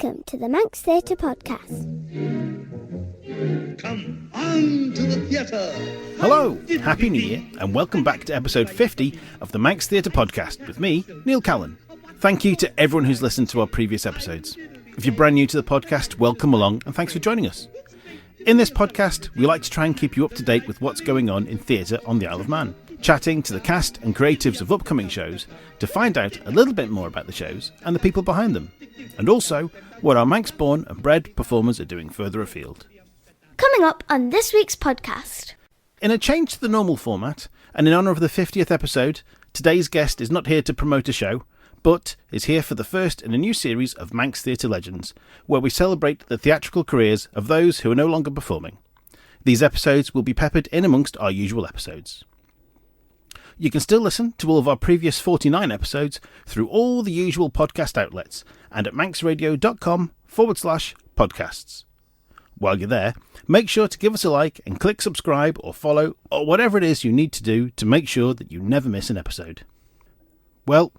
Welcome to the Manx Theatre Podcast. Come on to the theatre! Hello, Happy New Year, and welcome back to episode 50 of the Manx Theatre Podcast with me, Neil Callin. Thank you to everyone who's listened to our previous episodes. If you're brand new to the podcast, welcome along and thanks for joining us. In this podcast, we like to try and keep you up to date with what's going on in theatre on the Isle of Man, chatting to the cast and creatives of upcoming shows to find out a little bit more about the shows and the people behind them, and also what our Manx-born and bred performers are doing further afield. Coming up on this week's podcast. In a change to the normal format, and in honour of the 50th episode, today's guest is not here to promote a show, but is here for the first in a new series of Manx Theatre Legends, where we celebrate the theatrical careers of those who are no longer performing. These episodes will be peppered in amongst our usual episodes. You can still listen to all of our previous 49 episodes through all the usual podcast outlets and at manxradio.com/podcasts. While you're there, make sure to give us a like and click subscribe or follow or whatever it is you need to do to make sure that you never miss an episode. Well,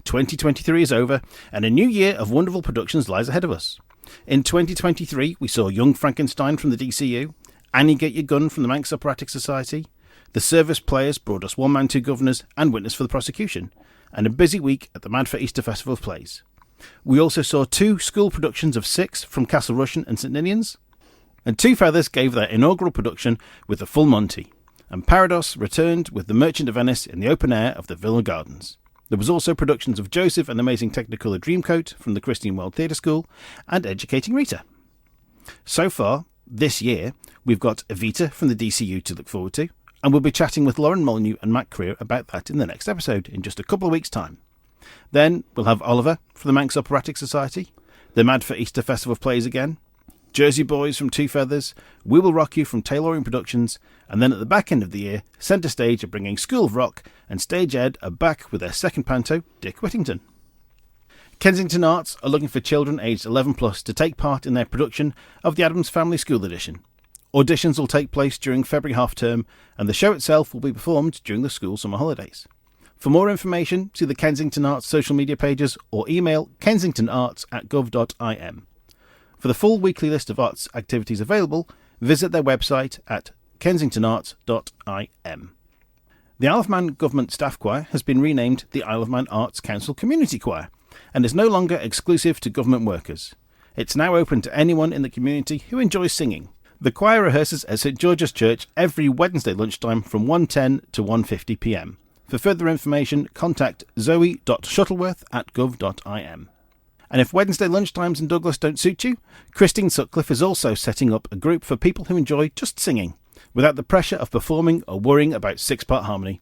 2023 is over and a new year of wonderful productions lies ahead of us. In 2023, we saw Young Frankenstein from the DCU, Annie Get Your Gun from the Manx Operatic Society, The Service Players brought us One Man, Two Governors and Witness for the Prosecution, and a busy week at the Mad for Easter Festival of Plays. We also saw two school productions of Six from Castle Rushen and St Ninians, and Two Feathers gave their inaugural production with the Full Monty, and Parados returned with The Merchant of Venice in the open air of the Villa Gardens. There was also productions of Joseph and the Amazing Technicolor Dreamcoat from the Christian World Theatre School and Educating Rita. So far, this year, we've got Evita from the DCU to look forward to, and we'll be chatting with Lauren Molyneux and Matt Creer about that in the next episode in just a couple of weeks' time. Then we'll have Oliver from the Manx Operatic Society, the Mad for Easter Festival of Plays again, Jersey Boys from Two Feathers, We Will Rock You from Tailoring Productions, and then at the back end of the year, Centre Stage are bringing School of Rock, and Stage Ed are back with their second panto, Dick Whittington. Kensington Arts are looking for children aged 11 plus to take part in their production of the Addams Family School Edition. Auditions will take place during February half-term, and the show itself will be performed during the school summer holidays. For more information, see the Kensington Arts social media pages or email kensingtonarts@gov.im. For the full weekly list of arts activities available, visit their website at kensingtonarts.im. The Isle of Man Government Staff Choir has been renamed the Isle of Man Arts Council Community Choir and is no longer exclusive to government workers. It's now open to anyone in the community who enjoys singing. The choir rehearses at St George's Church every Wednesday lunchtime from 1:10 to 1:50 p.m. For further information, contact zoe.shuttleworth@gov.im. And if Wednesday lunchtimes in Douglas don't suit you, Christine Sutcliffe is also setting up a group for people who enjoy just singing, without the pressure of performing or worrying about six-part harmony.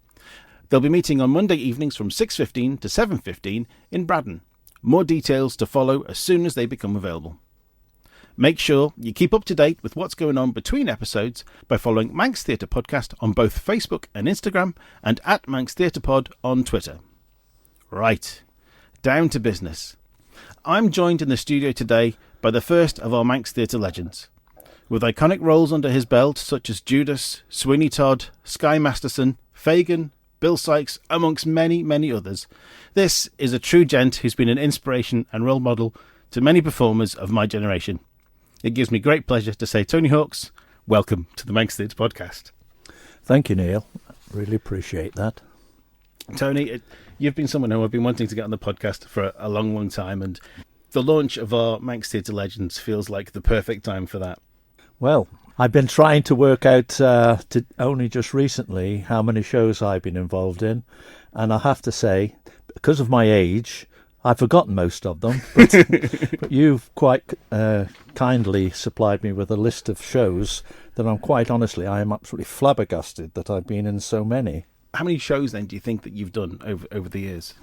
They'll be meeting on Monday evenings from 6:15 to 7:15 in Braddon. More details to follow as soon as they become available. Make sure you keep up to date with what's going on between episodes by following Manx Theatre Podcast on both Facebook and Instagram and at Manx Theatre Pod on Twitter. Right, down to business. I'm joined in the studio today by the first of our Manx Theatre Legends. With iconic roles under his belt such as Judas, Sweeney Todd, Skye Masterson, Fagin, Bill Sykes, amongst many, many others, this is a true gent who's been an inspiration and role model to many performers of my generation. It gives me great pleasure to say, Tony Hawks, welcome to the Manx Theatre Podcast. Thank you, Neil. Really appreciate that. Tony, you've been someone who I've been wanting to get on the podcast for a long, long time, and the launch of our Manx Theatre Legends feels like the perfect time for that. Well, I've been trying to work out only just recently how many shows I've been involved in, and I have to say, because of my age, I've forgotten most of them, but you've quite kindly supplied me with a list of shows that I am absolutely flabbergasted that I've been in so many. How many shows then do you think that you've done over the years?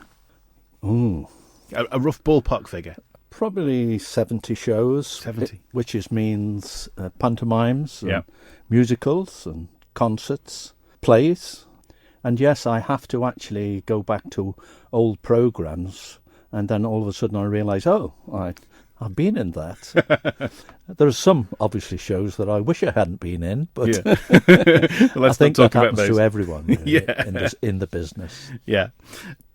Ooh. A rough ballpark figure? Probably 70 shows. 70? Which means pantomimes, and yeah, musicals and concerts, plays. And yes, I have to actually go back to old programmes. And then all of a sudden I realise, I've been in that. There are some, obviously, shows that I wish I hadn't been in, but yeah. I think that happens to everyone yeah, in the business. Yeah.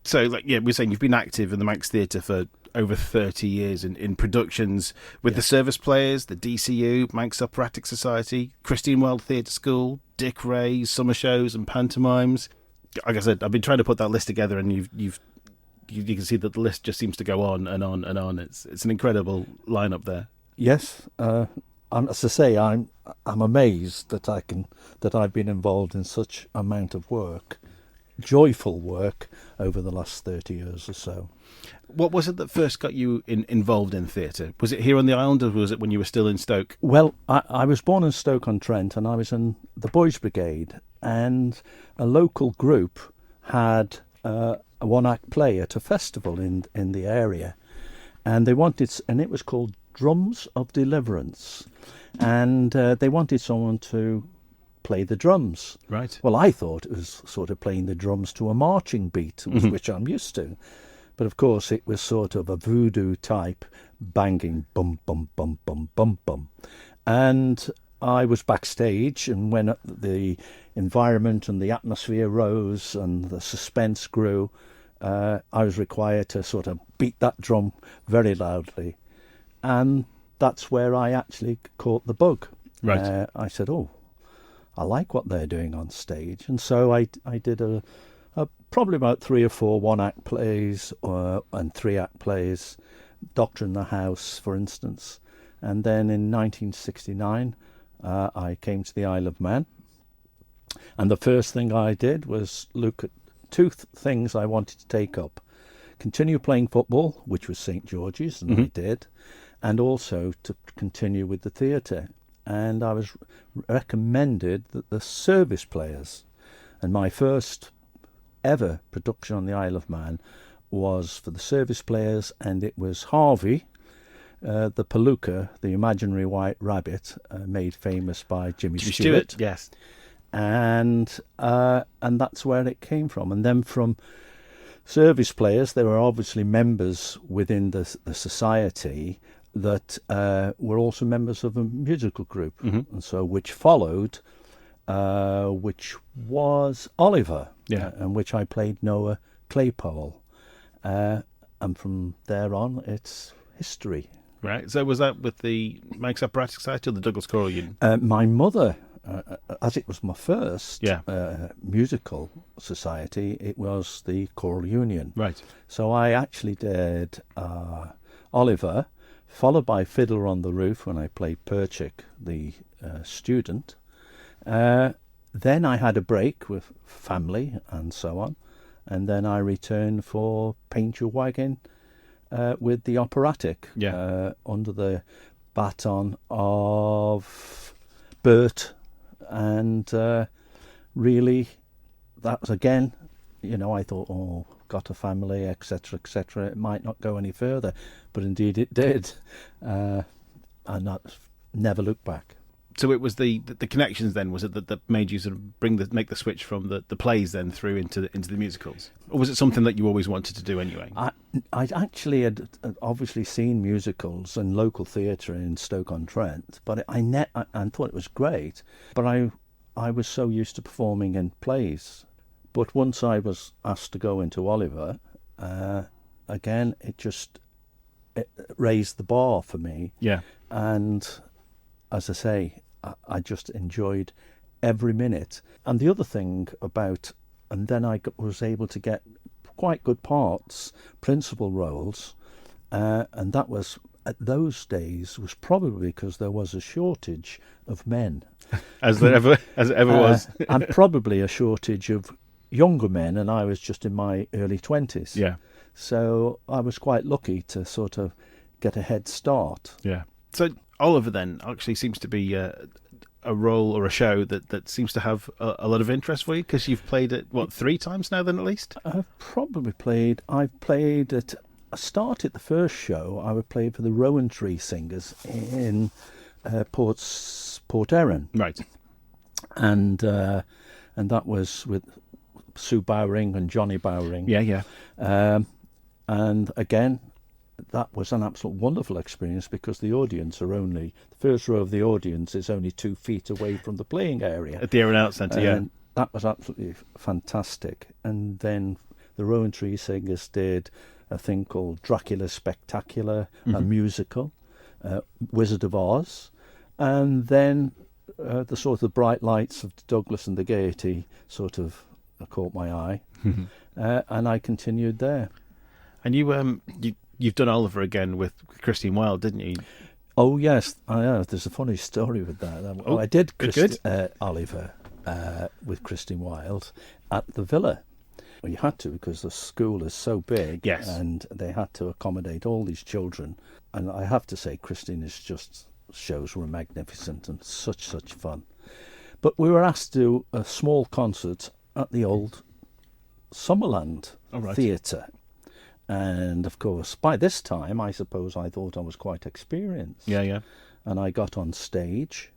So, we're saying you've been active in the Manx Theatre for over 30 years in productions with the Service Players, the DCU, Manx Operatic Society, Christine Weld Theatre School, Dick Ray's summer shows and pantomimes. Like I said, I've been trying to put that list together, and you can see that the list just seems to go on and on and on. It's an incredible lineup there. Yes, as I say, I'm amazed that I've been involved in such amount of work, joyful work, over the last 30 years or so. What was it that first got you involved in theatre? Was it here on the island, or was it when you were still in Stoke? Well, I was born in Stoke-on-Trent, and I was in the Boys Brigade, and a local group had a one-act play at a festival in the area, and it was called Drums of Deliverance, and they wanted someone to play the drums. Right. Well, I thought it was sort of playing the drums to a marching beat, which I'm used to. But of course, it was sort of a voodoo type banging, bum, bum, bum, bum, bum, bum. And I was backstage, and when the environment and the atmosphere rose and the suspense grew, I was required to sort of beat that drum very loudly. And that's where I actually caught the bug. Right. I said, oh, I like what they're doing on stage. And so I did probably about 3 or 4 one-act plays and 3-act plays, Doctor in the House, for instance. And then in 1969, I came to the Isle of Man. And the first thing I did was look at 2 things I wanted to take up. Continue playing football, which was St. George's, and I did, and also to continue with the theatre. And I was recommended that the Service Players, and my first ever production on the Isle of Man was for the Service Players, and it was Harvey, the Palooka, the imaginary white rabbit, made famous by Jimmy Stewart. Yes. And that's where it came from. And then from Service Players, there were obviously members within the society that were also members of a musical group, and so which followed, which was Oliver, and which I played Noah Claypole, and from there on, it's history. Right. So was that with the Manx Operatic Society or the Douglas Choral Union? My mother, as it was my first Yeah. musical society, it was the Choral Union. Right. So I actually did Oliver, followed by Fiddler on the Roof when I played Perchick, the student. Then I had a break with family and so on, and then I returned for Paint Your Wagon with the operatic, under the baton of Bert, and really that was again, I thought, oh, got a family, etc., etc. It might not go any further, but indeed it did, and that never looked back. So it was the connections then, was it, that made you sort of make the switch from the plays then through into the musicals, or was it something that you always wanted to do anyway? I actually had obviously seen musicals in local theatre in Stoke-on-Trent, but I thought it was great. But I was so used to performing in plays. But once I was asked to go into Oliver, again, it raised the bar for me. Yeah. And as I say, I just enjoyed every minute. And the other thing and then I was able to get quite good parts, principal roles, and that was, at those days, was probably because there was a shortage of men. As it ever was. And probably a shortage of younger men, and I was just in my early 20s. Yeah. So I was quite lucky to sort of get a head start. Yeah. So Oliver then actually seems to be a role or a show that seems to have a lot of interest for you, because you've played it, 3 times now then at least? I started the first show, I would play for the Rowan Tree Singers in Port Erin. Right. And that was with Sue Bowring and Johnny Bowring. Yeah. And again, that was an absolute wonderful experience, because the first row of the audience is only 2 feet away from the playing area. At the Aaron Out Centre, yeah. That was absolutely fantastic. And then the Rowan Tree Singers did a thing called Dracula Spectacular, a musical, Wizard of Oz, and then the sort of bright lights of Douglas and the Gaiety sort of caught my eye, and I continued there. And you've done Oliver again with Christine Wilde, didn't you? Oh yes, there's a funny story with that. I did Oliver with Christine Wilde at the Villa. Well, you had to, because the school is so big, yes, and they had to accommodate all these children. And I have to say, Christine's shows were magnificent and such fun. But we were asked to do a small concert at the old Summerland Theatre. And of course, by this time, I suppose I thought I was quite experienced. Yeah. And I got on stage,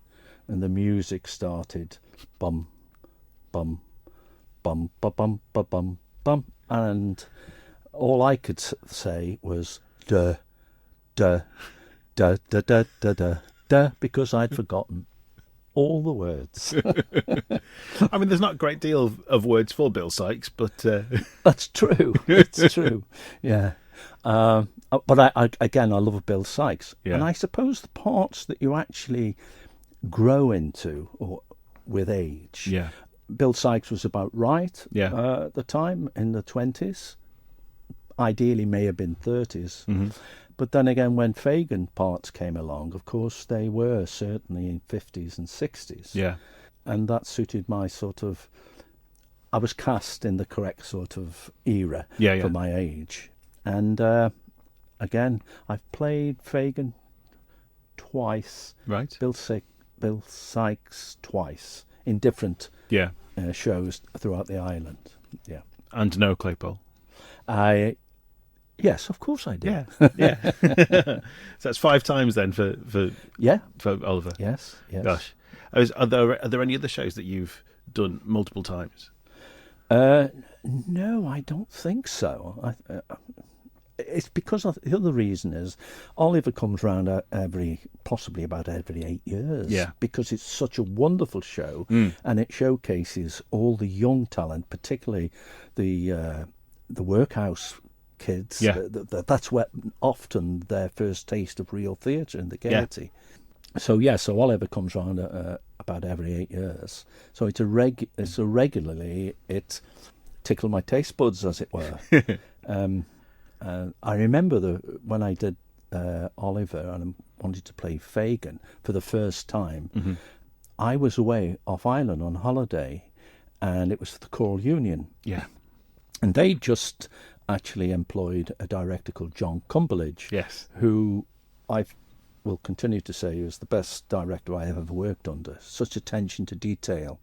and the music started, bum, bum, bum, ba bum, ba bum, bum, and all I could say was duh, duh, duh, duh, duh, duh, duh, duh, because I'd forgotten all the words. I mean, there's not a great deal of words for Bill Sikes, but that's true. It's true. Yeah. But I love Bill Sikes, and I suppose the parts that you actually grow into or with age. Yeah. Bill Sikes was about right at the time, in the 20s. Ideally may have been 30s. Mm-hmm. But then again, when Fagin parts came along, of course, they were certainly in 50s and 60s. Yeah. And that suited my sort of... I was cast in the correct sort of era for my age. And again, I've played Fagin twice. Right. Bill Sikes twice in different shows throughout the island. Yeah. And no Claypole? Yes, of course I did. Yeah. So that's 5 times then for Oliver. Yes. Gosh. Are there any other shows that you've done multiple times? No, I don't think so. It's because the other reason is Oliver comes round possibly about every 8 years. Yeah. Because it's such a wonderful show, and it showcases all the young talent, particularly the workhouse kids. Yeah. That's where often their first taste of real theatre in the Gaiety. Yeah. So Oliver comes round about every 8 years. So it's regularly it tickled my taste buds, as it were. I remember when I did Oliver and I wanted to play Fagin for the first time. I was away off island on holiday, and it was the Choral Union. Yeah. And they just actually employed a director called John Cumberledge, who I will continue to say is the best director I have ever worked under. Such attention to detail,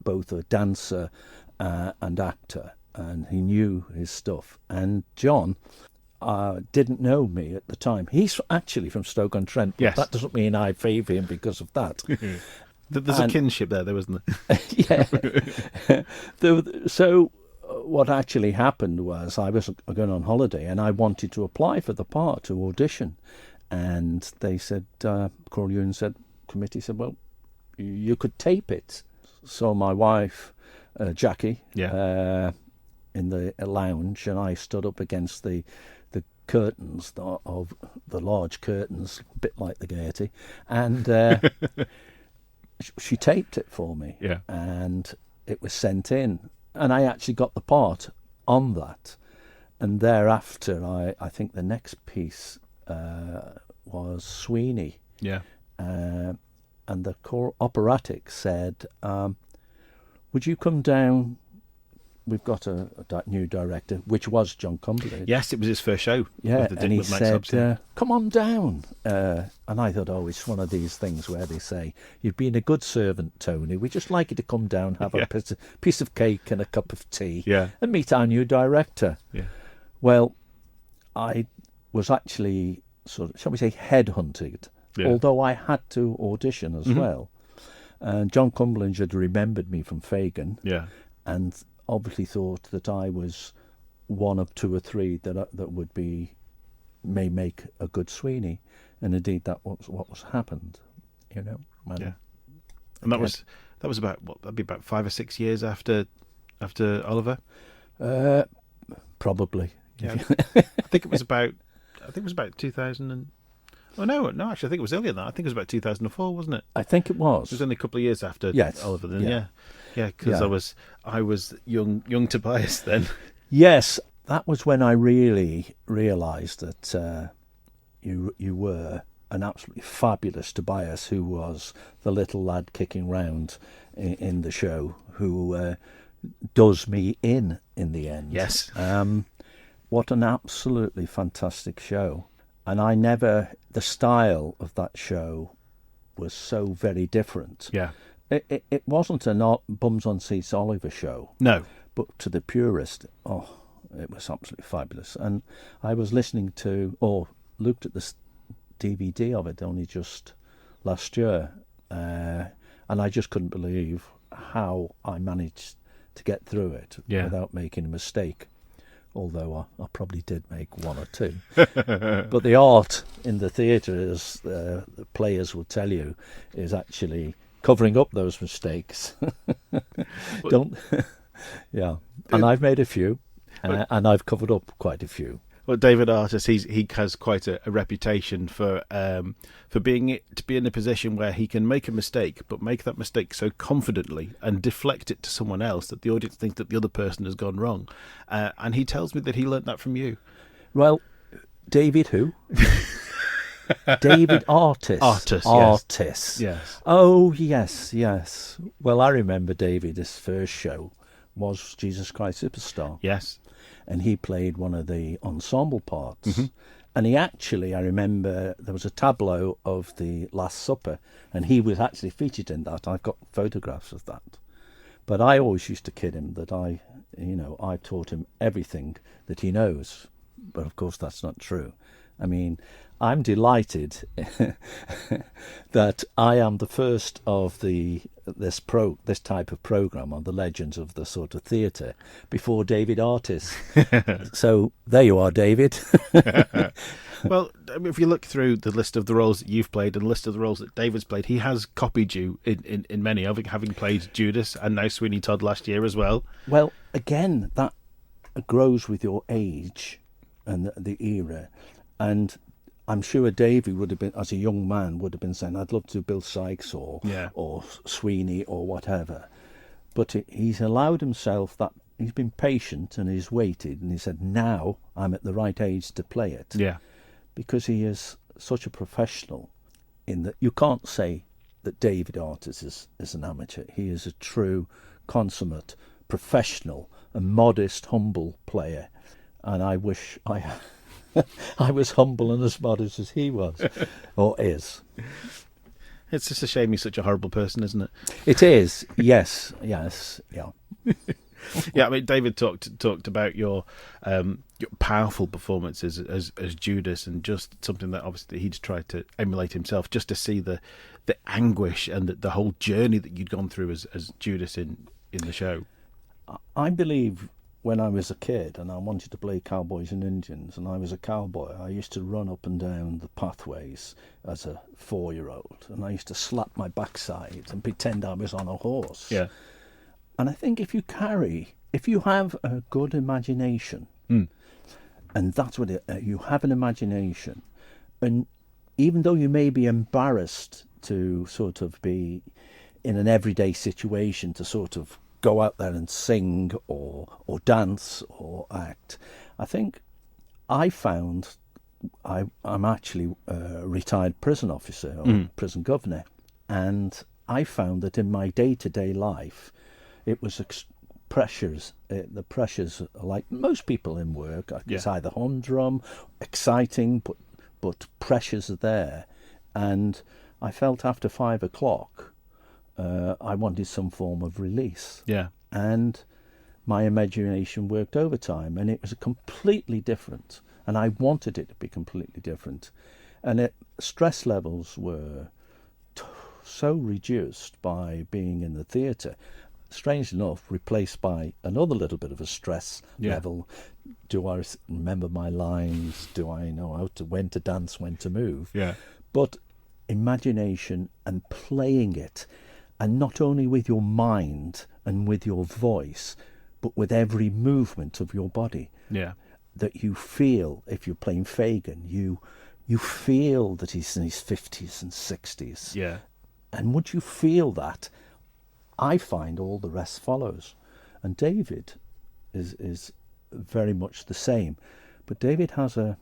both a dancer and actor, and he knew his stuff. And John didn't know me at the time. He's actually from Stoke-on-Trent, but that doesn't mean I favour him because of that. There's a kinship there, wasn't there? So what actually happened was I was going on holiday and I wanted to apply for the part, to audition. And they said, Choral Union committee said, well, you could tape it. So my wife, Jackie, in the lounge, and I stood up against the curtains of the large curtains, a bit like the Gaiety, and she taped it for me, and it was sent in, and I actually got the part on that. And thereafter, I think the next piece was Sweeney, and the operatic said, would you come down? We've got a new director, which was John Cumberledge. Yes, it was his first show. Yeah, and he said, come on down. And I thought, it's one of these things where they say, you've been a good servant, Tony. We'd just like you to come down, have a piece of cake and a cup of tea, and meet our new director. Yeah. Well, I was actually sort of, shall we say, headhunted, although I had to audition as well. And John Cumberledge had remembered me from Fagin, and obviously thought that I was one of 2 or 3 that may make a good Sweeney, and indeed that was what was happened, And that was about that'd be about 5 or 6 years after Oliver. Probably, Yeah. I think it was about 2000 and... Oh, no, actually, I think it was earlier than that. I think it was about 2004, wasn't it? I think it was. It was only a couple of years after Yes. Oliver then, Yeah. Yeah, because Yeah. I was young Tobias then. Yes, that was when I really realised that you were an absolutely fabulous Tobias, who was the little lad kicking round in the show, who does me in the end. Yes. What an absolutely fantastic show. And the style of that show was so very different. Yeah. It wasn't a bums on seats Oliver show. No. But to the purist, it was absolutely fabulous. And I was listening to, or looked at this DVD of it only just last year, and I just couldn't believe how I managed to get through it without making a mistake. Although I probably did make one or two. But the art in the theatre, as the players will tell you, is actually covering up those mistakes. Yeah. And I've made a few, and I've covered up quite a few. Well, David Artis, he has quite a reputation for being to be in a position where he can make a mistake, but make that mistake so confidently and deflect it to someone else that the audience thinks that the other person has gone wrong. And he tells me that he learnt that from you. Well, David who? David Artis. Artis. Yes. Oh, yes. Well, I remember David, his first show was Jesus Christ Superstar. Yes. And he played one of the ensemble parts. Mm-hmm. And he actually, I remember, there was a tableau of the Last Supper, and he was actually featured in that. I've got photographs of that. But I always used to kid him that I taught him everything that he knows. But of course, that's not true. I mean, I'm delighted that I am the first of this type of program on the legends of the sort of theatre before David Artis. So there you are, David. Well, if you look through the list of the roles that you've played and the list of the roles that David's played, he has copied you in many of it, having played Judas and now Sweeney Todd last year as well. Well, again, that grows with your age and the era. And I'm sure Davey would have been, as a young man, would have been saying, I'd love to do Bill Sykes or Sweeney or whatever. But he's allowed himself that, he's been patient and he's waited, and he said, now I'm at the right age to play it. Yeah. Because he is such a professional in that you can't say that David Artis is an amateur. He is a true, consummate, professional, a modest, humble player. And I wish I was humble and as modest as he was, or is. It's just a shame he's such a horrible person, isn't it? It is, yes, yeah. Yeah, I mean, David talked about your powerful performances as Judas, and just something that obviously he'd tried to emulate himself, just to see the anguish and the whole journey that you'd gone through as Judas in the show. I believe when I was a kid and I wanted to play cowboys and Indians, and I was a cowboy, I used to run up and down the pathways as a 4-year-old, and I used to slap my backside and pretend I was on a horse. Yeah. And I think if you have a good imagination, and that's what you have, an imagination, and even though you may be embarrassed to sort of be in an everyday situation to sort of go out there and sing or dance or act, I think I found I'm actually a retired prison officer or prison governor, and I found that in my day-to-day life it was pressures. The pressures are like most people in work. It's either humdrum, exciting, but pressures are there. And I felt after 5 o'clock, I wanted some form of release. Yeah. And my imagination worked overtime, and it was completely different. And I wanted it to be completely different. And stress levels were so reduced by being in the theatre. Strange enough, replaced by another little bit of a stress level. Do I remember my lines? Do I know when to dance, when to move? Yeah. But imagination and playing it, and not only with your mind and with your voice, but with every movement of your body. Yeah. that you feel, if you're playing Fagin, you feel that he's in his 50s and 60s. Yeah. And once you feel that, I find all the rest follows. And David is very much the same. But David has a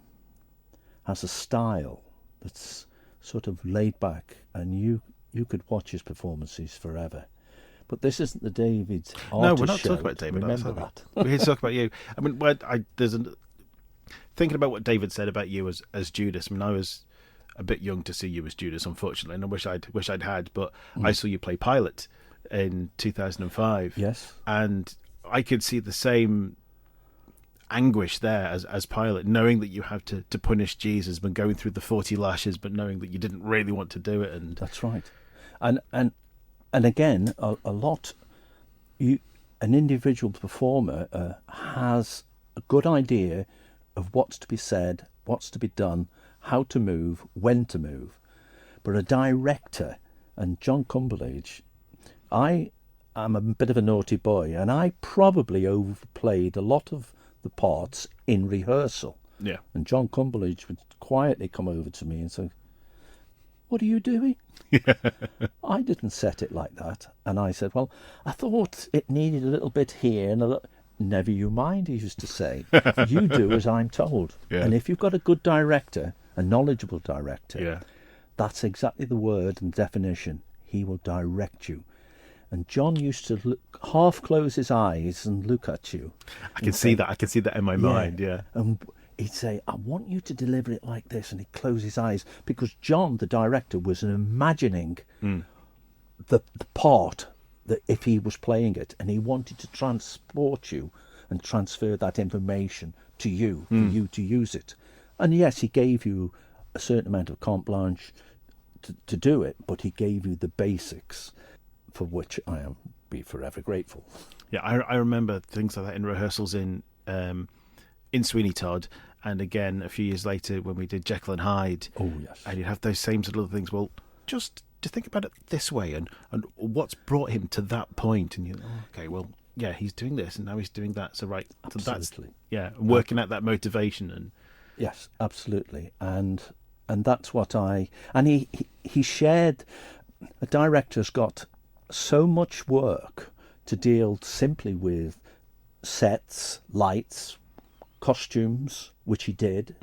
style that's sort of laid back, and you could watch his performances forever. But this isn't the David artist No, we're not show. talking about David. Remember that. We're here to talk about you. I mean, thinking about what David said about you as Judas. I mean, I was a bit young to see you as Judas, unfortunately, and I wish I'd had. But I saw you play Pilate in 2005. Yes. And I could see the same anguish there as Pilate, knowing that you have to punish Jesus, but going through the 40 lashes, but knowing that you didn't really want to do it. And that's right. And again, a lot. An individual performer has a good idea of what's to be said, what's to be done, how to move, when to move. But a director, and John Cumberledge, I am a bit of a naughty boy, and I probably overplayed a lot of the parts in rehearsal. Yeah. And John Cumberledge would quietly come over to me and say, "What are you doing?" I didn't set it like that. And I said, "Well, I thought it needed a little bit here and a little..." "Never you mind," he used to say. "You do as I'm told." Yeah. And if you've got a good director, a knowledgeable director, Yeah. that's exactly the word and definition. He will direct you. And John used to half close his eyes and look at you. I can see that. I can see that in my mind. Yeah. And he'd say, "I want you to deliver it like this," and he'd close his eyes, because John, the director, was imagining the part that if he was playing it, and he wanted to transport you and transfer that information to you, for you to use it. And yes, he gave you a certain amount of carte blanche to do it, but he gave you the basics, for which I am be forever grateful. Yeah, I remember things like that in rehearsals in Sweeney Todd, and again a few years later when we did Jekyll and Hyde. Oh yes. And you'd have those same sort of things. Well, just to think about it this way, and what's brought him to that point, and you, okay, well, yeah, he's doing this, and now he's doing that. So right, Absolutely. So that's working out that motivation, and yes, absolutely, and that's what he shared. A director's got so much work to deal simply with sets, lights, costumes, which he did,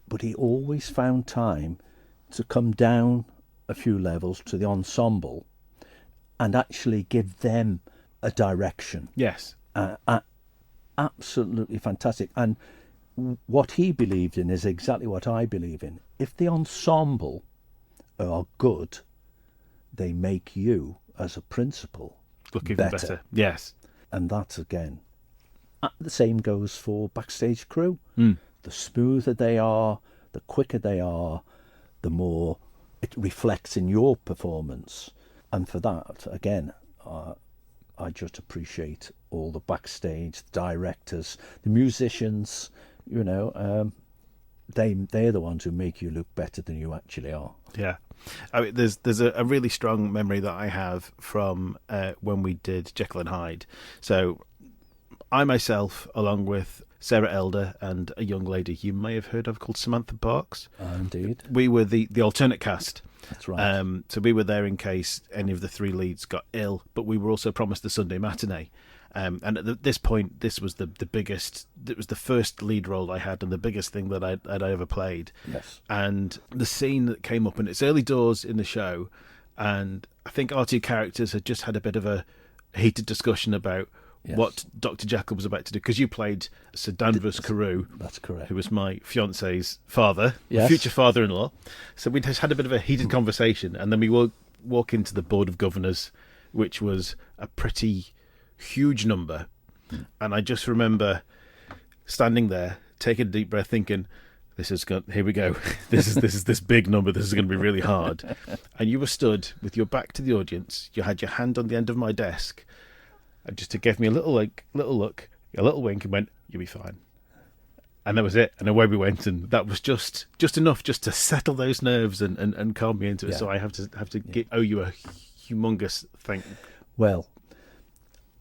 but he always found time to come down a few levels to the ensemble and actually give them a direction. yes, Absolutely fantastic. And what he believed in is exactly what I believe in. If the ensemble are good, they make you, as a principal, look even better. Yes. And that's, again, the same goes for backstage crew. The smoother they are, the quicker they are, the more it reflects in your performance. And for that, again, I just appreciate all the backstage, the directors, the musicians, they're the ones who make you look better than you actually are. Yeah. I mean, there's a really strong memory that I have from when we did Jekyll and Hyde. So I myself, along with Sarah Elder and a young lady you may have heard of called Samantha Parks. Indeed. We were the alternate cast. That's right. So we were there in case any of the three leads got ill, but we were also promised the Sunday matinee. And at this point, this was the biggest. It was the first lead role I had, and the biggest thing that I'd ever played. Yes. And the scene that came up, and it's early doors in the show, and I think our two characters had just had a bit of a heated discussion about what Dr. Jekyll was about to do, because you played Sir Danvers Carew. That's correct. Who was my fiance's father, Yes. future father-in-law. So we just had a bit of a heated conversation, and then we walk into the Board of Governors, which was a pretty huge number. And I just remember standing there, taking a deep breath, thinking, here we go. This is this big number. This is going to be really hard. And you were stood with your back to the audience. You had your hand on the end of my desk, and just to give me a little look, a little wink, and went, "You'll be fine." And that was it. And away we went. And that was just enough just to settle those nerves and calm me into it. Yeah. So I have to owe you a humongous thank. Well,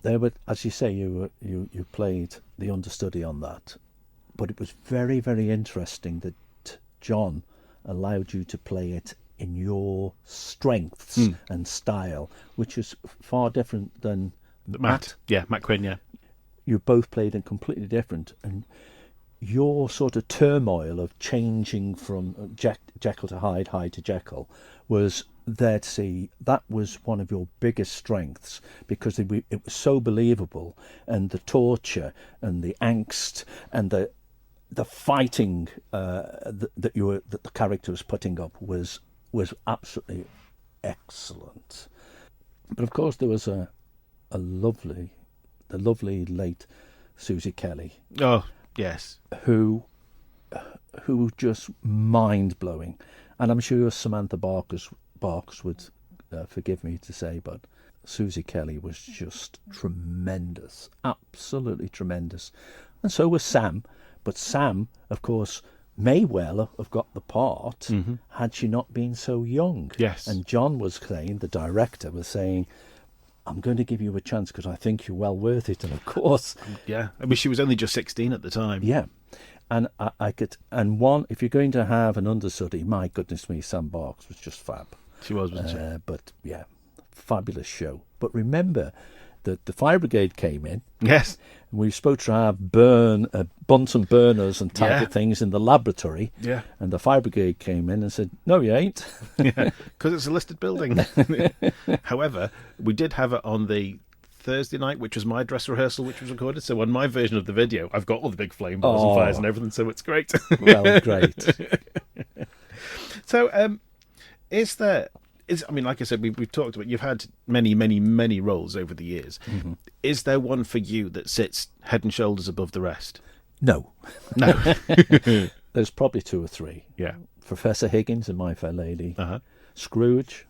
there were, as you say, you played the understudy on that. But it was very, very interesting that John allowed you to play it in your strengths and style, which is far different than Matt. Yeah, Matt Quinn, yeah. You both played it completely different, and your sort of turmoil of changing from Jekyll to Hyde, Hyde to Jekyll, was there to see. That was one of your biggest strengths, because it was so believable, and the torture and the angst and the fighting that the character was putting up was absolutely excellent. But of course there was the lovely late Susie Kelly. Oh, yes. Who just mind-blowing. And I'm sure Samantha Barks would forgive me to say, but Susie Kelly was just tremendous, absolutely tremendous. And so was Sam. But Sam, of course, may well have got the part had she not been so young. Yes. And John was saying, the director was saying, I'm going to give you a chance because I think you're well worth it. And of course... Yeah. I mean, she was only just 16 at the time. Yeah. And I could... And if you're going to have an understudy, my goodness me, Sam Barks was just fab. She was, wasn't she? But, yeah, fabulous show. But remember that the fire brigade came in. Yes. And we were supposed to have Bunsen burners and type of things in the laboratory. Yeah. And the fire brigade came in and said, no, you ain't. Yeah, because it's a listed building. However, we did have it on the Thursday night, which was my dress rehearsal, which was recorded. So on my version of the video, I've got all the big flame balls and fires and everything, so it's great. Well, great. So, I mean, like I said, we've talked about, you've had many, many, many roles over the years. Mm-hmm. Is there one for you that sits head and shoulders above the rest? No. No. There's probably two or three. Yeah. Professor Higgins and My Fair Lady. Uh-huh. Scrooge.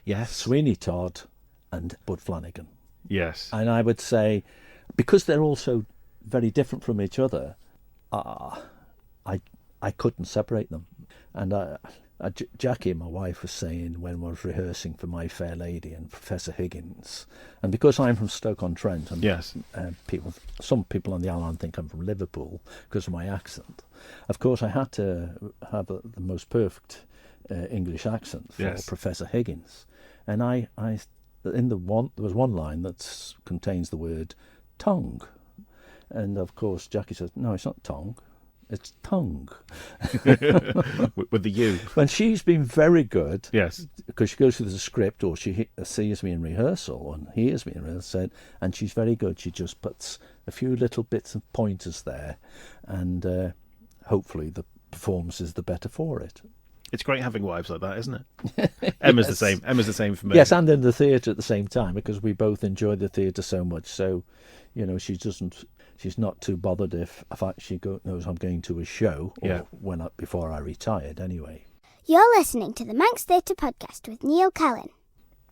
Yes. Sweeney Todd and Bud Flanagan. Yes. And I would say, because they're all so very different from each other, I couldn't separate them. And Jackie, my wife, was saying when I was rehearsing for My Fair Lady and Professor Higgins, and because I'm from Stoke-on-Trent, and yes, some people on the island think I'm from Liverpool because of my accent. Of course, I had to have the most perfect English accent for Professor Higgins, and there was one line that contains the word tongue, and of course Jackie says, "No, it's not tongue. It's tongue." With the U. And she's been very good. Yes. Because she goes through the script, or she sees me in rehearsal and hears me in rehearsal, and she's very good. She just puts a few little bits and pointers there, and hopefully the performance is the better for it. It's great having wives like that, isn't it? Emma's the same. Emma's the same for me. Yes, and in the theatre at the same time, because we both enjoy the theatre so much. So, she's not too bothered if she knows I'm going to a show, or before I retired anyway. You're listening to the Manx Theatre Podcast with Neil Callin.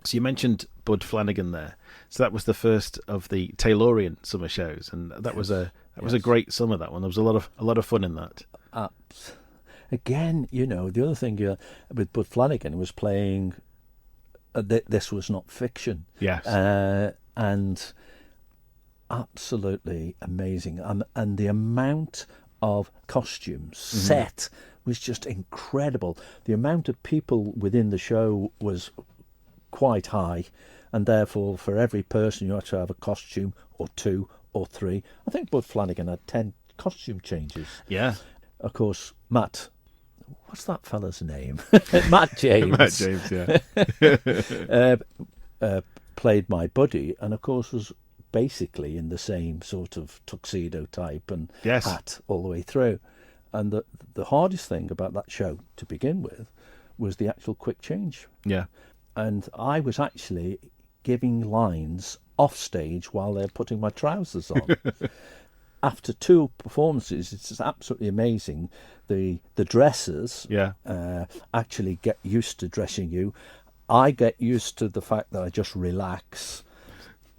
So you mentioned Bud Flanagan there. So that was the first of the Taylorian summer shows, and that was a great summer. That one, there was a lot of fun in that. Again, the other thing with Bud Flanagan was playing. This was not fiction. Yes, and absolutely amazing, and the amount of costumes set was just incredible. The amount of people within the show was quite high, and therefore for every person you had to have a costume or two or three. I think Bud Flanagan had 10 costume changes. Yeah. Of course, Matt, what's that fella's name? Matt James. Matt James, yeah. Played my buddy, and of course was basically in the same sort of tuxedo type and hat all the way through. And the hardest thing about that show to begin with was the actual quick change. Yeah. And I was actually giving lines off stage while they're putting my trousers on. After 2 performances, it's absolutely amazing. The dressers actually get used to dressing you. I get used to the fact that I just relax.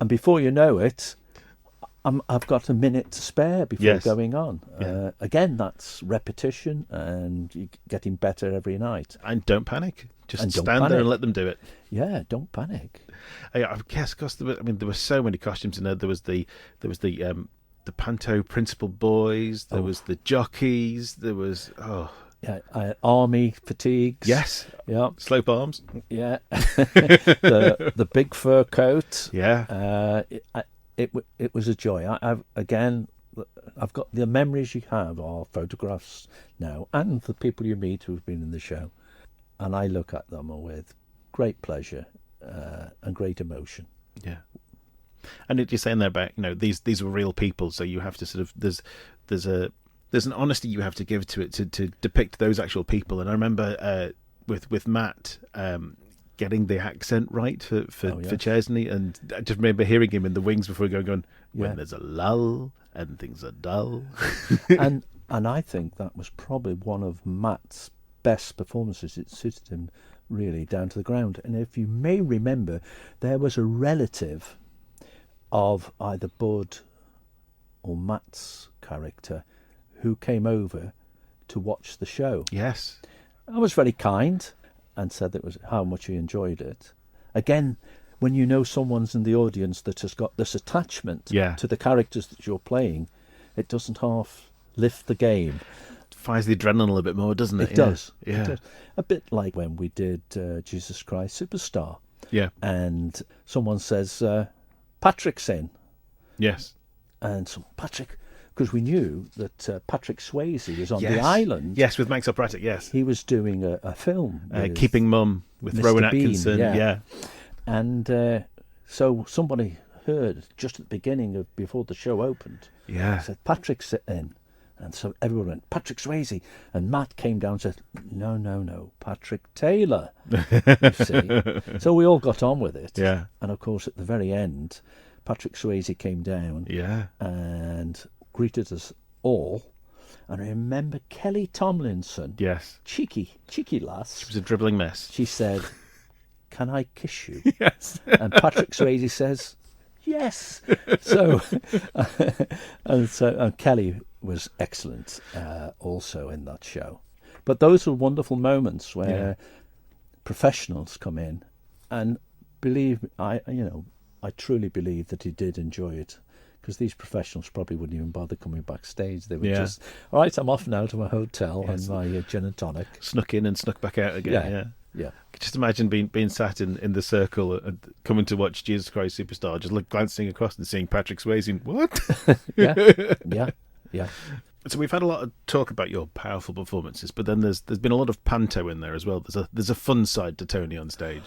And before you know it, I've got a minute to spare before going on. Yeah. Again, that's repetition and you're getting better every night. And don't panic. Just stand there and let them do it. Yeah, don't panic. I guess because there were so many costumes in there. There was the the panto principal boys. There was the jockeys. There was army fatigues. Yes. Yeah. Slope arms. Yeah. the big fur coat. Yeah. It was a joy. I've got the memories you have are photographs now, and the people you meet who've been in the show, and I look at them with great pleasure and great emotion. Yeah. And you're saying there about, these were real people, so you have to sort of there's an honesty you have to give to it to depict those actual people. And I remember with Matt getting the accent right for Chesney, and I just remember hearing him in the wings before going when there's a lull and things are dull. and I think that was probably one of Matt's best performances. It suited him really down to the ground. And if you may remember, there was a relative of either Bud or Matt's character who came over to watch the show. Yes. I was very kind and said that was how much he enjoyed it. Again, when you know someone's in the audience that has got this attachment to the characters that you're playing, it doesn't half lift the game. It fires the adrenaline a little bit more, doesn't it? It does. Yeah. It does. A bit like when we did Jesus Christ Superstar. Yeah. And someone says, Patrick's in. Yes. And so, Patrick, because we knew that Patrick Swayze was on the island. Yes, with Manx Operatic, yes. He was doing a film. Keeping Mum with Mr. Rowan Bean, Atkinson. Yeah. And so somebody heard just at the beginning before the show opened. Yeah. Said, Patrick's in. And so everyone went, Patrick Swayze. And Matt came down and said, no, Patrick Taylor. You see. So we all got on with it. Yeah. And of course, at the very end, Patrick Swayze came down and greeted us all. And I remember Kelly Tomlinson. Yes. Cheeky lass. She was a dribbling mess. She said, can I kiss you? Yes. And Patrick Swayze says, yes. So, and Kelly was excellent also in that show. But those were wonderful moments where professionals come in, and believe me, I truly believe that he did enjoy it, because these professionals probably wouldn't even bother coming backstage. They would just, all right, I'm off now to my hotel and my gin and tonic. Snuck in and snuck back out again. Yeah. Just imagine being sat in the circle and coming to watch Jesus Christ Superstar, just glancing across and seeing Patrick Swayze and what? Yeah. So we've had a lot of talk about your powerful performances, but then there's been a lot of panto in there as well. There's a fun side to Tony on stage.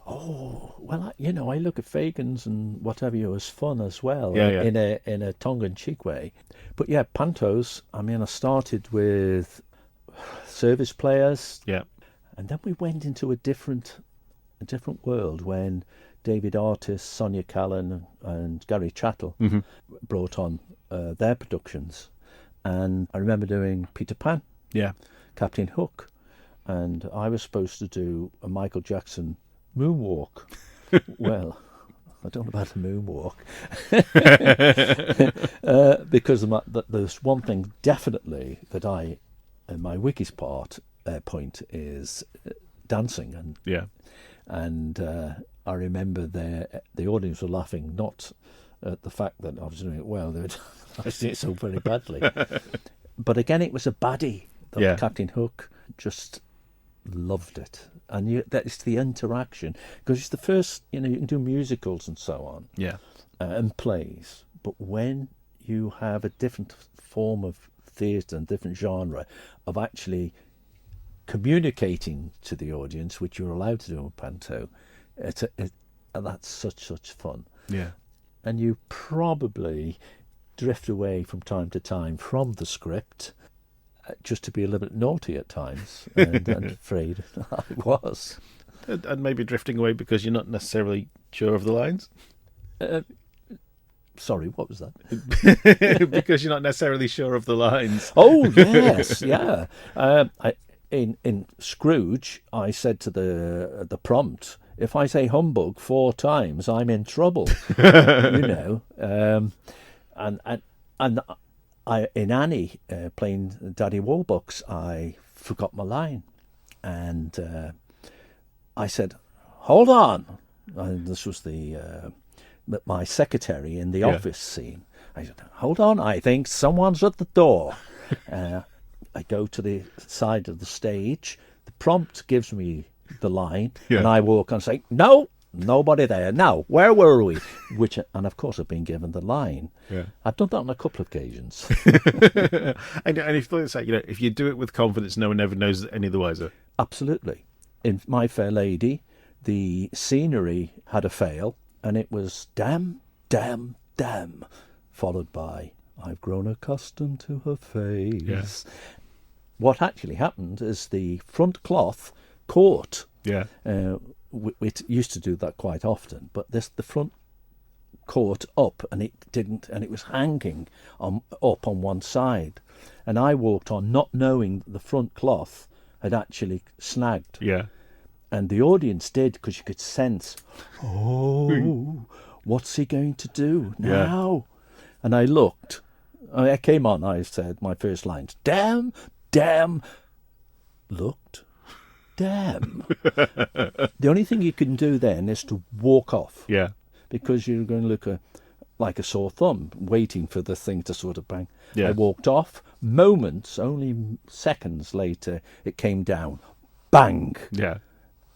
Oh, well, I look at Fagans and whatever you as fun as well, Yeah. in a tongue-in-cheek way. But yeah, pantos, I started with service players. Yeah. And then we went into a different world when David Artist, Sonia Callin and Gary Chattel brought on their productions. And I remember doing Peter Pan, Captain Hook, and I was supposed to do a Michael Jackson moonwalk. Well, I don't know about a moonwalk. Because there's one thing definitely that my weakest point is dancing. And I remember the audience were laughing, not at the fact that I was doing it well, I was doing it so very badly. But again, it was a baddie. Captain Hook just loved it. And that's the interaction, because it's the first, you can do musicals and so on, and plays. But when you have a different form of theatre and different genre of actually communicating to the audience, which you're allowed to do in panto, that's such fun. Yeah. And you probably drift away from time to time from the script, just to be a little bit naughty at times, and I'm afraid I was. And maybe drifting away because you're not necessarily sure of the lines? Sorry, what was that? Because you're not necessarily sure of the lines. Oh, yes, yeah. In Scrooge, I said to the prompt, if I say humbug 4 times, I'm in trouble. And I in Annie, playing Daddy Warbucks, I forgot my line, and I said, "Hold on." And this was my secretary in the office scene. I said, hold on, I think someone's at the door. I go to the side of the stage. The prompt gives me the line, and I walk on and say, no, nobody there. Now, where were we? And of course, I've been given the line. Yeah. I've done that on a couple of occasions. and if, let's say, if you do it with confidence, no one ever knows any the wiser. Absolutely. In My Fair Lady, the scenery had a fail, and it was damn, damn, damn, followed by I've grown accustomed to her face. Yeah. What actually happened is the front cloth caught. Yeah. We used to do that quite often, but the front caught up, and it didn't, and it was hanging up on one side. And I walked on not knowing that the front cloth had actually snagged. Yeah. And the audience did, because you could sense, what's he going to do now? Yeah. And I looked. I came on, I said my first lines, damn, looked, damn. The only thing you can do then is to walk off. Yeah. Because you're going to look like a sore thumb, waiting for the thing to sort of bang. Yeah. I walked off. Moments, only seconds later, it came down. Bang. Yeah.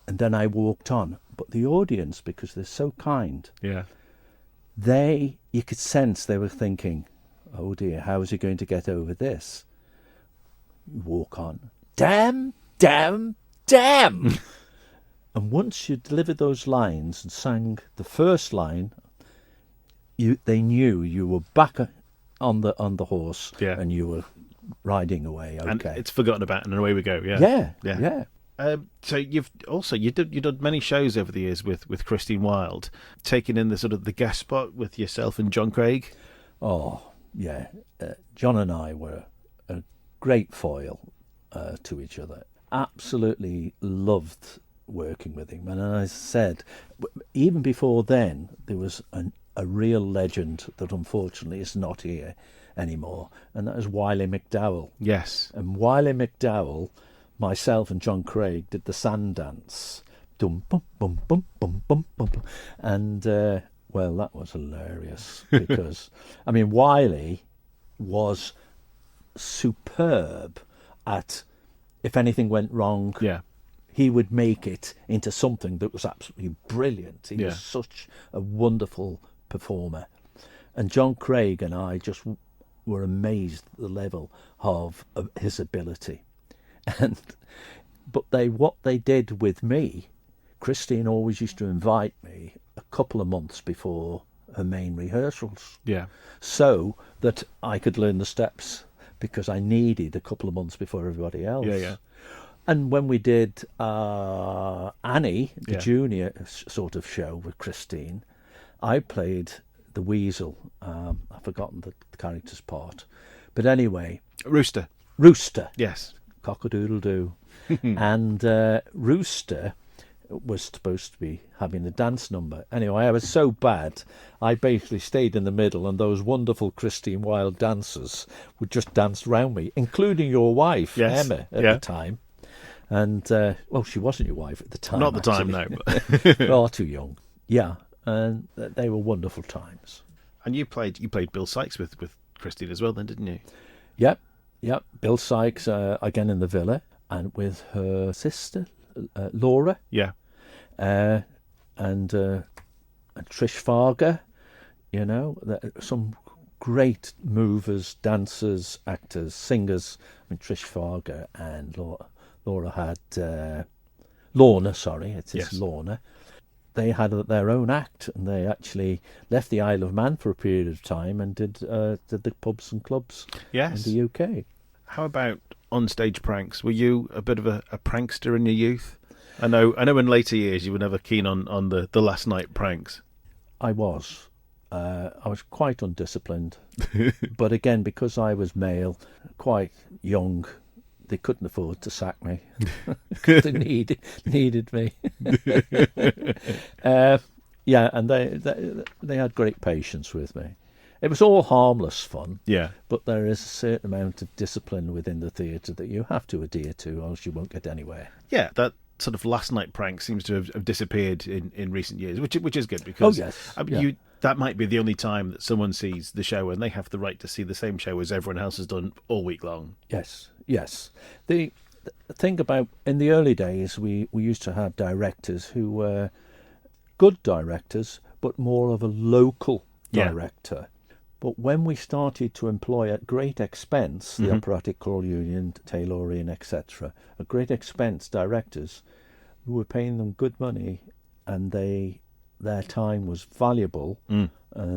And then I walked on. But the audience, because they're so kind, you could sense they were thinking, oh dear, how is he going to get over this? You walk on. Damn. And once you delivered those lines and sang the first line, they knew you were back on the horse, and you were riding away. Okay, and it's forgotten about, and away we go. Yeah. So you did many shows over the years with Christine Wilde, taking in the sort of the guest spot with yourself and John Craig. Oh yeah, John and I were a great foil to each other. Absolutely loved working with him, and as I said, even before then, there was a real legend that unfortunately is not here anymore, and that is Wiley McDowell. Yes. And Wiley McDowell, myself and John Craig did the sand dance. Dum bum bum bum bum bum bum, and well, that was hilarious because I mean, Wiley was superb at, if anything went wrong, he would make it into something that was absolutely brilliant. He was such a wonderful performer. And John Craig and I just were amazed at the level of his ability. But what they did with me, Christine always used to invite me a couple of months before her main rehearsals. Yeah. So that I could learn the steps, because I needed a couple of months before everybody else. Yeah. And when we did Annie, the junior sort of show with Christine, I played the weasel. I've forgotten the character's part. But anyway... Rooster. Yes. Cock-a-doodle-doo. And Rooster was supposed to be having the dance number. Anyway, I was so bad, I basically stayed in the middle, and those wonderful Christine Wilde dancers would just dance round me, including your wife, Emma, at the time. And, well, she wasn't your wife at the time. Not the time, no. Far too young. Yeah, and they were wonderful times. And you played Bill Sykes with Christine as well then, didn't you? Yep. Bill Sykes, again in the Villa, and with her sister, Laura. Yeah. And Trish Farger, some great movers, dancers, actors, singers. I mean, Trish Farger and Laura had... Lorna, sorry, it is Lorna. They had their own act, and they actually left the Isle of Man for a period of time and did the pubs and clubs in the UK. How about on-stage pranks? Were you a bit of a prankster in your youth? I know in later years you were never keen on the last night pranks. I was. I was quite undisciplined. But again, because I was male, quite young, they couldn't afford to sack me. They needed me. And they had great patience with me. It was all harmless fun. Yeah. But there is a certain amount of discipline within the theatre that you have to adhere to, or else you won't get anywhere. Yeah, that sort of last night prank seems to have disappeared in recent years, which is good because That might be the only time that someone sees the show and they have the right to see the same show as everyone else has done all week long. Yes, yes. The thing about, in the early days, we used to have directors who were good directors, but more of a local director. But when we started to employ at great expense, the Operatic Choral Union, Taylorian, etc., at great expense directors, we were paying them good money, and their time was valuable, and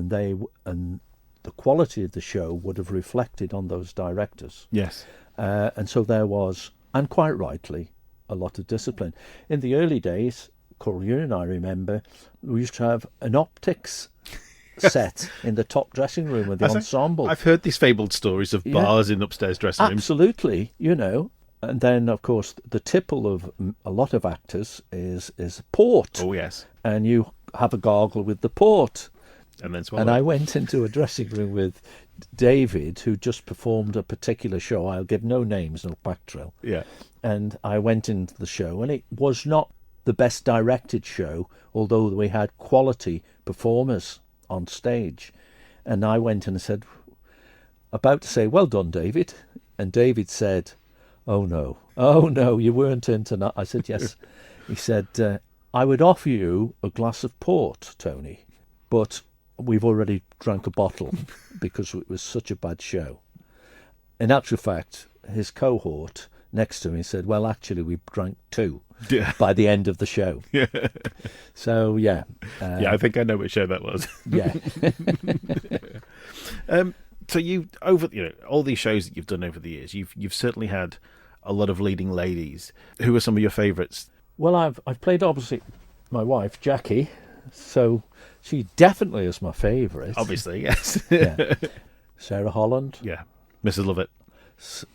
the quality of the show would have reflected on those directors. Yes. And so there was, and quite rightly, a lot of discipline. In the early days, Choral Union, I remember, we used to have an optics set in the top dressing room with the ensemble. I've heard these fabled stories of bars in upstairs dressing rooms. Absolutely, And then, of course, the tipple of a lot of actors is port. Oh, yes. And you have a gargle with the port. And then swallow. And I went into a dressing room with David, who just performed a particular show. I'll give no names, no backtrail. Yeah. And I went into the show, and it was not the best directed show, although we had quality performers on stage. And I went in and said, about to say, well done, David. And David said, oh no, you weren't in tonight. I said, yes. He said, I would offer you a glass of port, Tony, but we've already drank a bottle because it was such a bad show. In actual fact, his cohort next to me said, well, actually, we drank two by the end of the show. Yeah. So, yeah. I think I know which show that was. Yeah. So you all these shows that you've done over the years, you've certainly had a lot of leading ladies. Who are some of your favourites? Well, I've played opposite my wife, Jackie, so she definitely is my favourite. Obviously, yes. Yeah. Sarah Holland. Yeah. Mrs. Lovett.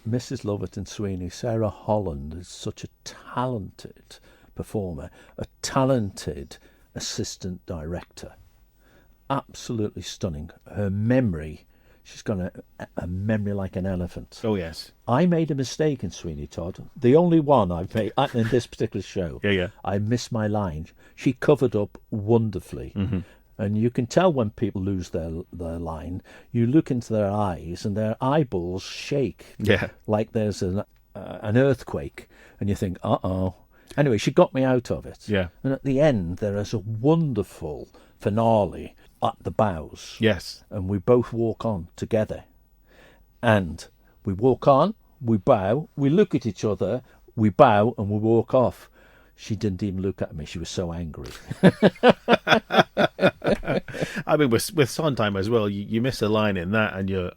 Mrs. Lovett and Sweeney. Sarah Holland is such a talented performer, a talented assistant director. Absolutely stunning. Her memory, she's got a memory like an elephant. Oh, yes. I made a mistake in Sweeney Todd. The only one I've made in this particular show. Yeah. I missed my line. She covered up wonderfully. Mm-hmm. And you can tell when people lose their line. You look into their eyes and their eyeballs shake. Yeah. Like there's an earthquake. And you think, uh-oh. Anyway, she got me out of it. Yeah. And at the end, there is a wonderful finale at the bows. Yes. And we both walk on together. And we walk on, we bow, we look at each other, we bow, and we walk off. She didn't even look at me. She was so angry. I mean, with Sondheim as well, you miss a line in that, and you're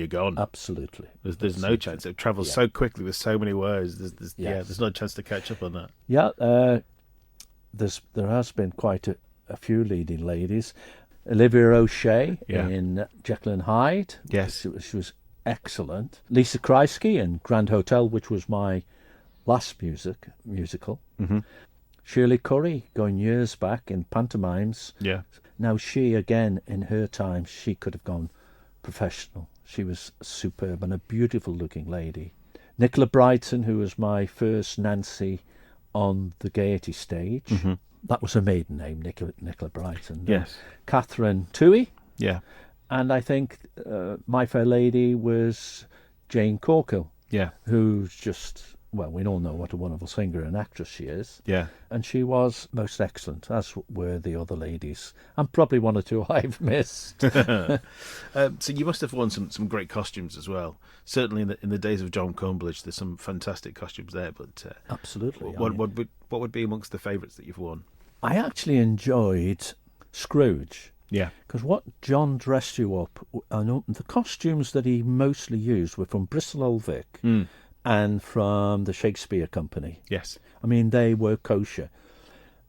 gone. Absolutely. There's no chance. It travels so quickly with so many words. There's no chance to catch up on that. Yeah, there has been quite a few leading ladies. Olivia O'Shea in Jekyll and Hyde. Yes, she was excellent. Lisa Kreisky in Grand Hotel, which was my last musical. Mm-hmm. Shirley Curry, going years back in pantomimes. Yeah. Now she, again, in her time, she could have gone professional. She was superb and a beautiful looking lady. Nicola Brighton, who was my first Nancy on the Gaiety stage. Mm-hmm. That was her maiden name, Nicola Brighton. Yes. Catherine Toohey. Yeah. And I think My Fair Lady was Jane Corkill. Yeah. Who's just, well, we all know what a wonderful singer and actress she is. Yeah. And she was most excellent, as were the other ladies. And probably one or two I've missed. So you must have worn some great costumes as well. Certainly in the days of John Cornbridge, there's some fantastic costumes there. But absolutely. What would be amongst the favourites that you've worn? I actually enjoyed Scrooge. Yeah. Because what John dressed you up, and the costumes that he mostly used were from Bristol Old Vic and from the Shakespeare Company. Yes. I mean, they were kosher.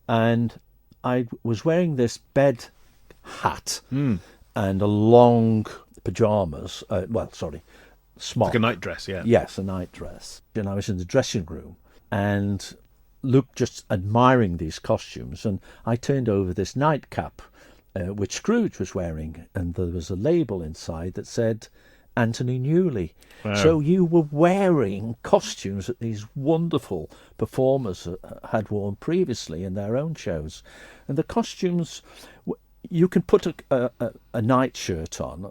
And I was wearing this bed hat and a long pyjamas, smock. Like a night dress, yeah. Yes, a night dress. And I was in the dressing room and looked just admiring these costumes. And I turned over this nightcap, which Scrooge was wearing, and there was a label inside that said Anthony Newley. Wow. So you were wearing costumes that these wonderful performers had worn previously in their own shows. And the costumes, you can put a nightshirt on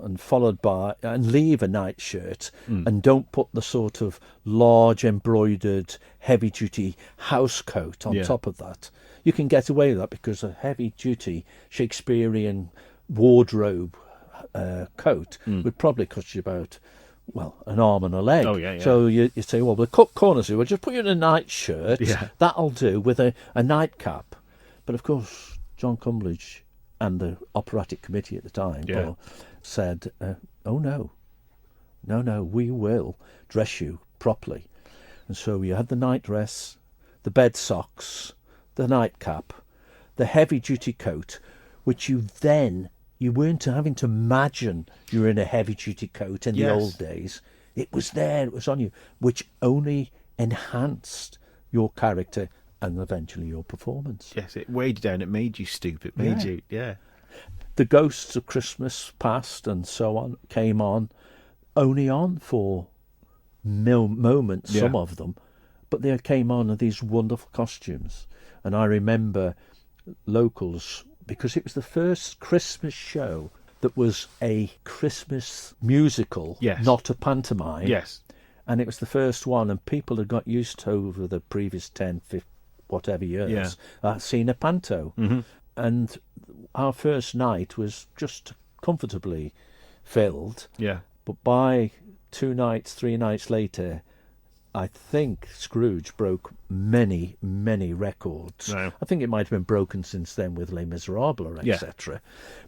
and leave a nightshirt and don't put the sort of large embroidered heavy duty house coat on top of that. You can get away with that because a heavy duty Shakespearean wardrobe coat would probably cost you about, well, an arm and a leg. Oh, yeah. So you say, well, the cut corners, we'll just put you in a nightshirt. Yeah. That'll do, with a nightcap. But of course, John Cumberledge and the operatic committee at the time said, oh no, we will dress you properly. And so you had the nightdress, the bed socks, the nightcap, the heavy duty coat, which you weren't having to imagine you were in a heavy duty coat in the old days. It was there, it was on you, which only enhanced your character and eventually your performance. Yes, it weighed you down. It made you stoop. It made you, The Ghosts of Christmas Past and so on came on, only on for moments, some of them, but they came on in these wonderful costumes. And I remember locals, because it was the first Christmas show that was a Christmas musical, not a pantomime. Yes. And it was the first one, and people had got used to, over the previous 10, 15, whatever years, seen a panto. Mm-hmm. And our first night was just comfortably filled. Yeah. But by 2 nights, 3 nights later, I think Scrooge broke many, many records. No. I think it might have been broken since then with Les Miserables, etc.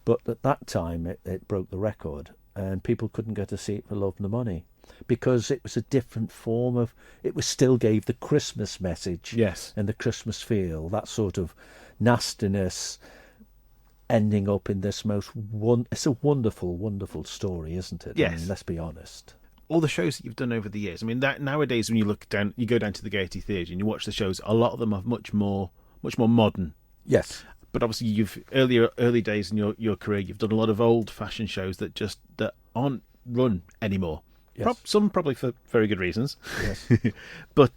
But at that time, it broke the record, and people couldn't get a seat for love nor money, because it was a different form of... It was still gave the Christmas message and the Christmas feel, that sort of nastiness, ending up in this it's a wonderful, wonderful story, isn't it? Yes. I mean, let's be honest. All the shows that you've done over the years, I mean, that nowadays when you go down to the Gaiety Theatre and you watch the shows, a lot of them are much more modern. Yes. But obviously, you've early days in your career, you've done a lot of old-fashioned shows that aren't run anymore. Yes. Some probably for very good reasons. Yes. But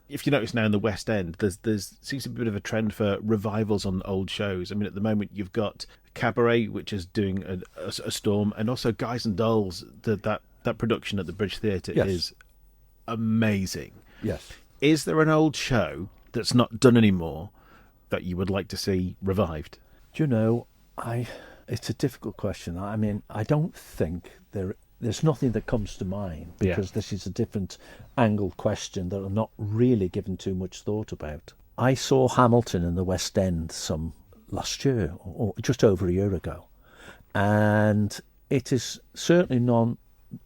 if you notice now in the West End, there's seems to be a bit of a trend for revivals on old shows. I mean, at the moment you've got Cabaret, which is doing a storm, and also Guys and Dolls. That production at the British Theatre is amazing. Yes. Is there an old show that's not done anymore that you would like to see revived? Do you know, it's a difficult question. I mean, I don't think there's nothing that comes to mind, because this is a different angle question that I'm not really given too much thought about. I saw Hamilton in the West End last year, or just over a year ago, and it is certainly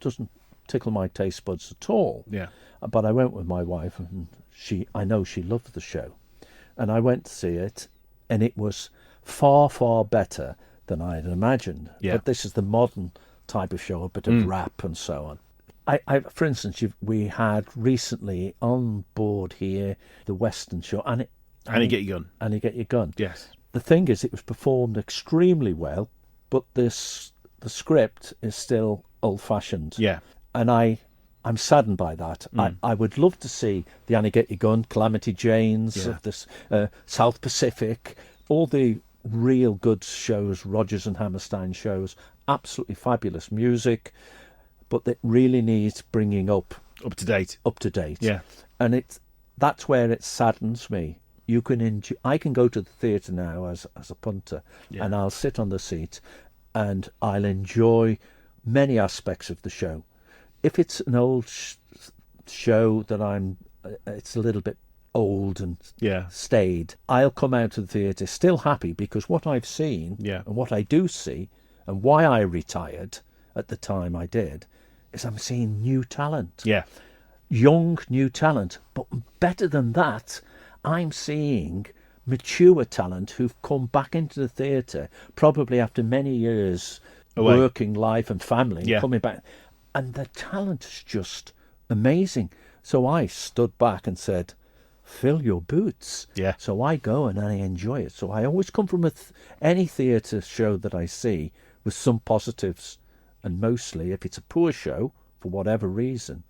doesn't tickle my taste buds at all. Yeah. But I went with my wife, and I know she loved the show, and I went to see it, and it was far, far better than I had imagined. Yeah. But this is the modern type of show, a bit of rap and so on. I for instance, we had recently on board here the Western show, and you get your gun. And you get your gun. Yes. The thing is, it was performed extremely well, but the script is still old-fashioned. Yeah. And I'm saddened by that. I would love to see the Annie Get Your Gun, Calamity Jane's, of this South Pacific, all the real good shows, Rodgers and Hammerstein shows, absolutely fabulous music, but it really needs bringing up to date. Yeah. And that's where it saddens me. I can go to the theatre now as a punter, and I'll sit on the seat and I'll enjoy many aspects of the show. If it's an old show that it's a little bit old and staid, I'll come out of the theatre still happy, because what I've seen and what I do see, and why I retired at the time I did, is I'm seeing new talent. Yeah. Young, new talent. But better than that, I'm seeing mature talent who've come back into the theatre, probably after many years working life and family, and coming back. And the talent is just amazing. So I stood back and said, fill your boots. Yeah. So I go and I enjoy it. So I always come from any theatre show that I see with some positives. And mostly, if it's a poor show, for whatever reason,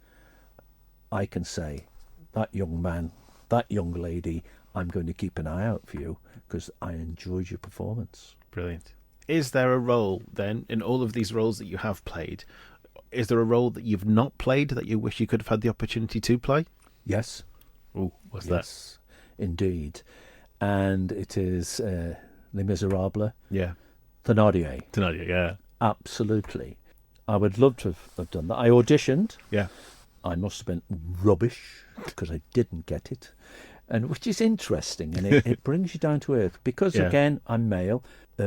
I can say, that young man, that young lady, I'm going to keep an eye out for you, because I enjoyed your performance. Brilliant. Is there a role, then, in all of these roles that you have played, is there a role that you've not played that you wish you could have had the opportunity to play? Yes. Oh, what's Yes, indeed. And it is Les Miserables, that? Yeah. Thénardier. Tonight, yeah. Absolutely. I would love to have done that. I auditioned. Yeah. I must have been rubbish because I didn't get it. And which is interesting, and it brings you down to earth because, Yeah. again, I'm male.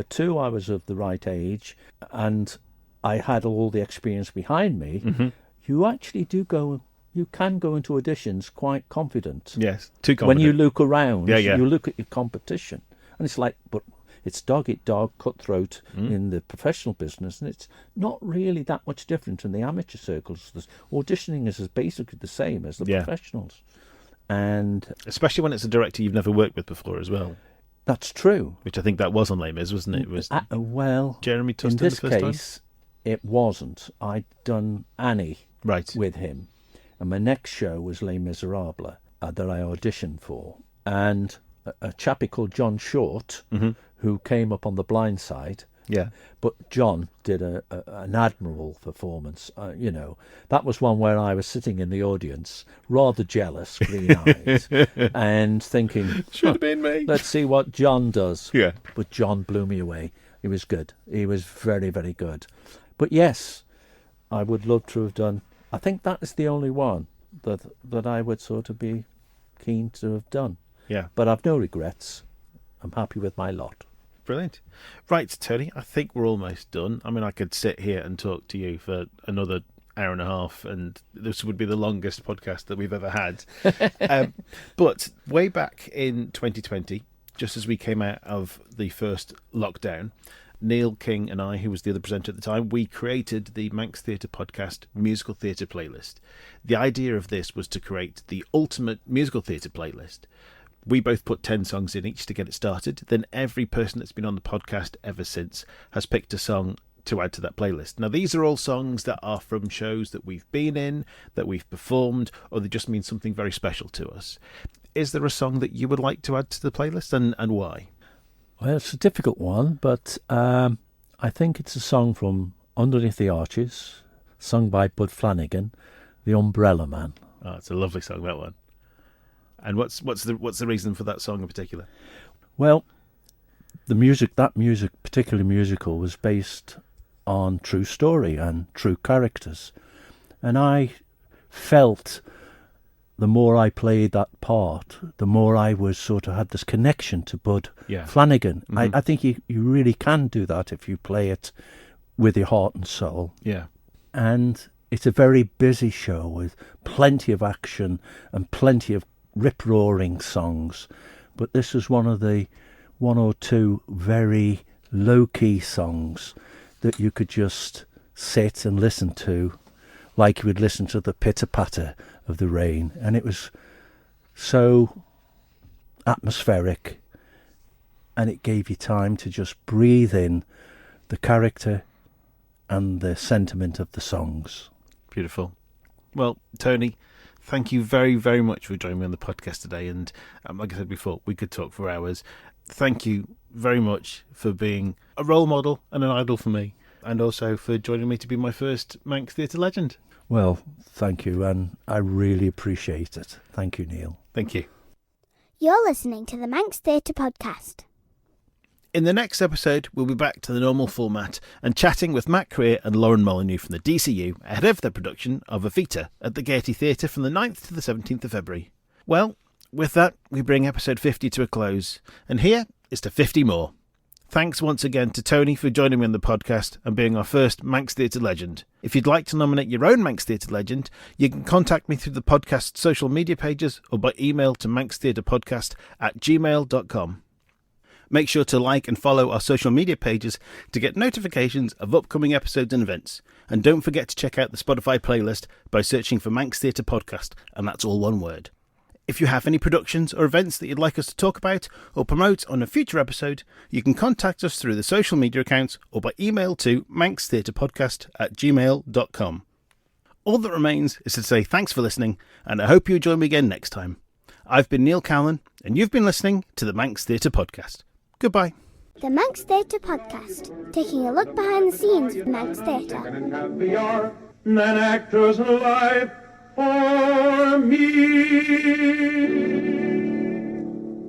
Two, I was of the right age, and I had all the experience behind me. Mm-hmm. You actually you can go into auditions quite confident. Yes. Too confident. When you look around, Yeah, yeah. you look at your competition, and it's like, but it's dog eat dog, cutthroat in the professional business, and it's not really that much different in the amateur circles. Auditioning is basically the same as the Yeah. professionals. And Especially when it's a director you've never worked with before as well, that's true. which I think that was on Les Mis, wasn't it? It was Well, Jeremy in Tustin this the first case, it wasn't. I'd done Annie time? Right. with him, and my next show was Les Miserables that I auditioned for. And a chappie called John Short, who came up on the blind side, Yeah. but John did an admirable performance. That was one where I was sitting in the audience, rather jealous, green-eyed, and thinking, Should have been me. let's see what John does. Yeah. But John blew me away. He was good. He was very, very good. But yes, I would love to have done. I think that is the only one that I would sort of be keen to have done. Yeah. But I've no regrets. I'm happy with my lot. Brilliant. Right, Tony, I think we're almost done. I mean, I could sit here and talk to you for another hour and a half, and this would be the longest podcast that we've ever had. But way back in 2020, just as we came out of the first lockdown, Neil King and I, who was the other presenter at the time, we created the Manx Theatre Podcast Musical Theatre Playlist. The idea of this was to create the ultimate musical theatre playlist. We both put 10 songs in each to get it started. Then every person that's been on the podcast ever since has picked a song to add to that playlist. Now, these are all songs that are from shows that we've been in, that we've performed, or they just mean something very special to us. Is there a song that you would like to add to the playlist, and why? Well, it's a difficult one, but I think it's a song from Underneath the Arches, sung by Bud Flanagan, The Umbrella Man. Oh, it's a lovely song, that one. And what's the reason for that song in particular? Well, that particular musical, was based on true story and true characters. And I felt the more I played that part, the more I was sort of had this connection to Bud Flanagan. Mm-hmm. I think you really can do that if you play it with your heart and soul. Yeah. And it's a very busy show with plenty of action and plenty of rip-roaring songs. But this is one of the one or two very low-key songs that you could just sit and listen to like you would listen to the pitter-patter of the rain. And it was so atmospheric, and it gave you time to just breathe in the character and the sentiment of the songs. Beautiful. Well, Tony, thank you very, very much for joining me on the podcast today. And like I said before, we could talk for hours. Thank you very much for being a role model and an idol for me, and also for joining me to be my first Manx Theatre Legend. Well, thank you, and I really appreciate it. Thank you, Neil. Thank you. You're listening to the Manx Theatre Podcast. In the next episode, we'll be back to the normal format and chatting with Matt Creer and Lauren Molyneux from the DCU ahead of the production of Evita at the Gaiety Theatre from the 9th to the 17th of February. Well, with that, we bring episode 50 to a close, and here is to 50 more. Thanks once again to Tony for joining me on the podcast and being our first Manx Theatre Legend. If you'd like to nominate your own Manx Theatre Legend, you can contact me through the podcast's social media pages or by email to manxtheatrepodcast@gmail.com. Make sure to like and follow our social media pages to get notifications of upcoming episodes and events. And don't forget to check out the Spotify playlist by searching for Manx Theatre Podcast, and that's all one word. If you have any productions or events that you'd like us to talk about or promote on a future episode, you can contact us through the social media accounts or by email to manxtheatrepodcast@gmail.com. All that remains is to say thanks for listening, and I hope you join me again next time. I've been Neil Callin, and you've been listening to the Manx Theatre Podcast. Goodbye. the Manx Theatre Podcast, taking a look behind the scenes of Manx Theatre. And happier than actors' life for me.